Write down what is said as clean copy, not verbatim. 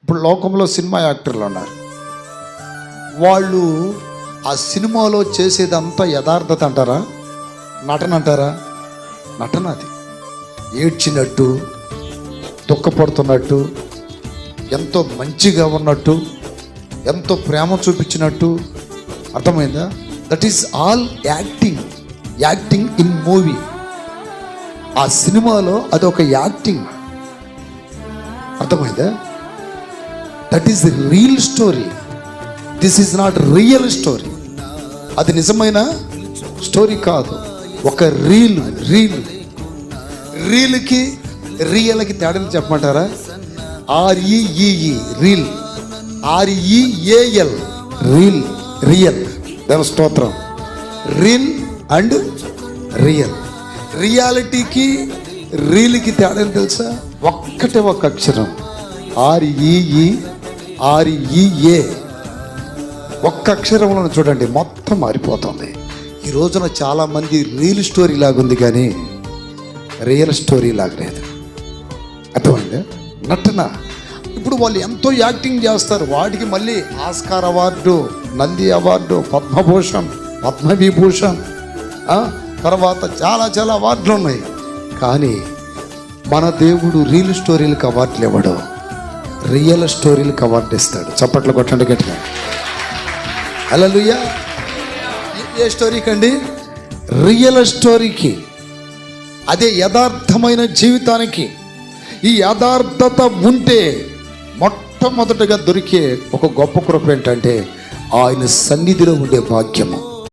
ఇప్పుడు లోకంలో సినిమా యాక్టర్లు ఉన్నారు, వాళ్ళు ఆ సినిమాలో చేసేదంతా యథార్థత అంటారా, నటన అంటారా? నటన. అది ఏడ్చినట్టు, దుఃఖపడుతున్నట్టు, ఎంతో మంచిగా ఉన్నట్టు, ఎంతో ప్రేమ చూపించినట్టు. అర్థమైందా? That is all acting. Acting in movie. ఆ సినిమాలో అదొక యాక్టింగ్. అర్థమైందా? That is the real story. This is not real story. అది నిజమైన స్టోరీ కాదు. ఒక రీల్కి రియల్కి తేడాని చెప్పమంటారా? REEE reel, REAL reel, real. దాని స్తోత్రం. Reel and real. రియాలిటీకి రీల్కి తేడాని తెలుసా? ఒక్కటే ఒక అక్షరం, REA. ఒక్క అక్షరంలో చూడండి మొత్తం మారిపోతుంది. ఈ రోజున చాలామంది రీల్ స్టోరీ లాగుంది కానీ రియల్ స్టోరీ లాగలేదు. అర్థమైందా? నటన. ఇప్పుడు వాళ్ళు ఎంతో యాక్టింగ్ చేస్తారు, వాటికి మళ్ళీ Oscar award, Nandi award, Padma Bhushan, Padma Vibhushan, తర్వాత చాలా అవార్డులు ఉన్నాయి. కానీ మన దేవుడు రీల్ స్టోరీలకు అవార్డులు ఇవ్వడు, రియల్ స్టోరీలకు అవార్డు ఇస్తాడు. చప్పట్లు కొట్టండి గట్టిగా. హల్లెలూయా. ఏ స్టోరీకి అండి? రియల్ స్టోరీకి. అదే యథార్థమైన జీవితానికి. ఈ యథార్థత ఉంటే మొట్టమొదటిగా దొరికే ఒక గొప్ప కృప ఏంటంటే ఆయన సన్నిధిలో ఉండే భాగ్యము.